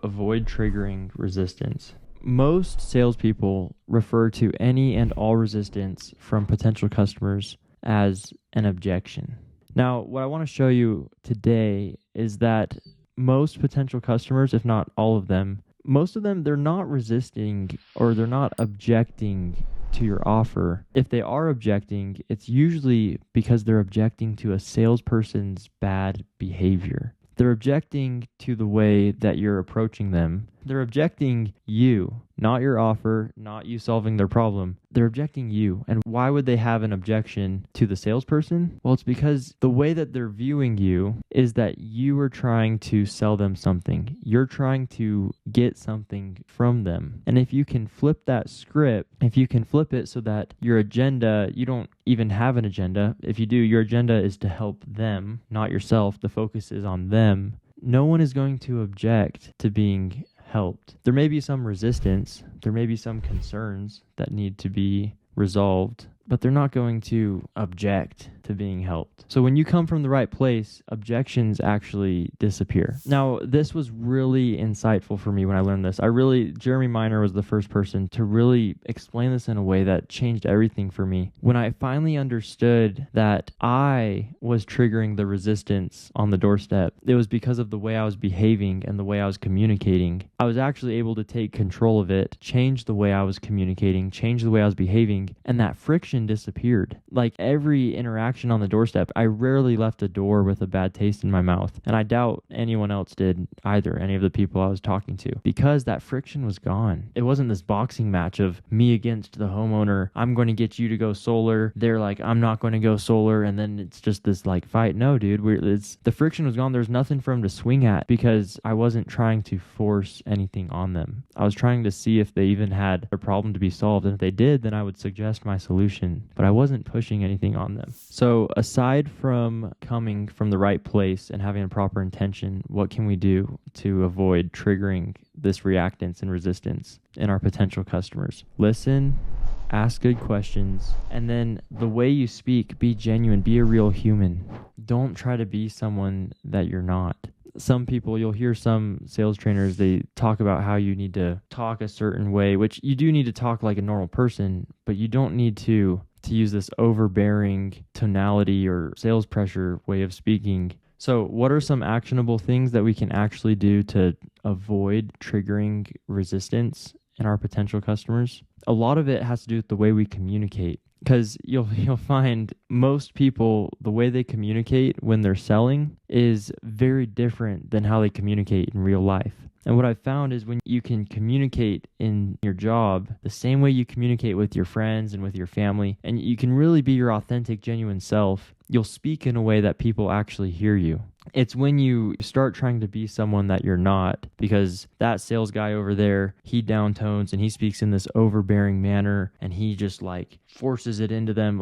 of avoid triggering resistance. Most salespeople refer to any and all resistance from potential customers as an objection. Now, what I want to show you today is that most potential customers, if not all of them, most of them, they're not resisting or they're not objecting to your offer. If they are objecting, it's usually because they're objecting to a salesperson's bad behavior. They're objecting to the way that you're approaching them. They're objecting you, not your offer, not you solving their problem. They're objecting you. And why would they have an objection to the salesperson? Well, it's because the way that they're viewing you is that you are trying to sell them something. You're trying to get something from them. And if you can flip that script, if you can flip it so that your agenda, you don't even have an agenda. If you do, your agenda is to help them, not yourself. The focus is on them. No one is going to object to being helped. There may be some resistance, there may be some concerns that need to be resolved, but they're not going to object to being helped. So when you come from the right place, objections actually disappear. Now, this was really insightful for me when I learned this. Jeremy Miner was the first person to really explain this in a way that changed everything for me. When I finally understood that I was triggering the resistance on the doorstep, it was because of the way I was behaving and the way I was communicating. I was actually able to take control of it, change the way I was communicating, change the way I was behaving, and that friction disappeared. Like every interaction on the doorstep, I rarely left a door with a bad taste in my mouth. And I doubt anyone else did either, any of the people I was talking to, because that friction was gone. It wasn't this boxing match of me against the homeowner. I'm going to get you to go solar. They're like, I'm not going to go solar. And then it's just this like fight. No, dude, the friction was gone. There's nothing for them to swing at because I wasn't trying to force anything on them. I was trying to see if they even had a problem to be solved. And if they did, then I would suggest my solution, but I wasn't pushing anything on them. So aside from coming from the right place and having a proper intention, what can we do to avoid triggering this reactance and resistance in our potential customers? Listen, ask good questions, and then the way you speak, be genuine, be a real human. Don't try to be someone that you're not. Some people, you'll hear some sales trainers, they talk about how you need to talk a certain way, which you do need to talk like a normal person, but you don't need to use this overbearing tonality or sales pressure way of speaking. So what are some actionable things that we can actually do to avoid triggering resistance in our potential customers? A lot of it has to do with the way we communicate. Because you'll find most people, the way they communicate when they're selling is very different than how they communicate in real life. And what I've found is when you can communicate in your job the same way you communicate with your friends and with your family, and you can really be your authentic, genuine self, you'll speak in a way that people actually hear you. It's when you start trying to be someone that you're not, because that sales guy over there, he downtones and he speaks in this overbearing manner and he just like forces it into them.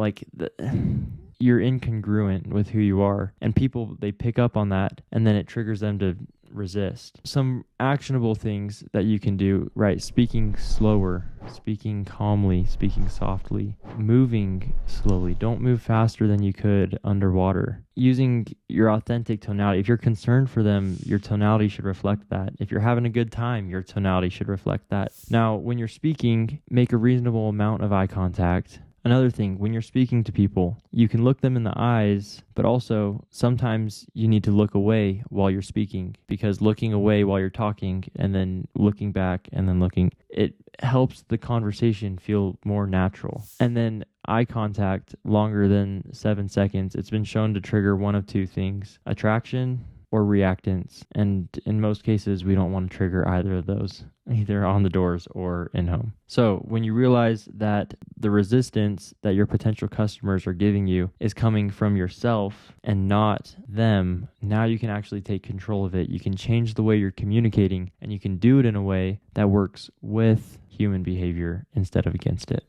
You're incongruent with who you are, and people, they pick up on that, and then it triggers them to resist. Some actionable things that you can do, right? Speaking slower, speaking calmly, speaking softly, moving slowly. Don't move faster than you could underwater. Using your authentic tonality. If you're concerned for them, your tonality should reflect that. If you're having a good time, your tonality should reflect that. Now, when you're speaking, make a reasonable amount of eye contact. Another thing, when you're speaking to people, you can look them in the eyes, but also sometimes you need to look away while you're speaking, because looking away while you're talking and then looking back and then looking, it helps the conversation feel more natural. And then eye contact longer than 7 seconds, it's been shown to trigger one of two things: attraction or reactance. And in most cases, we don't want to trigger either of those, either on the doors or in home. So when you realize that the resistance that your potential customers are giving you is coming from yourself and not them, now you can actually take control of it. You can change the way you're communicating, and you can do it in a way that works with human behavior instead of against it.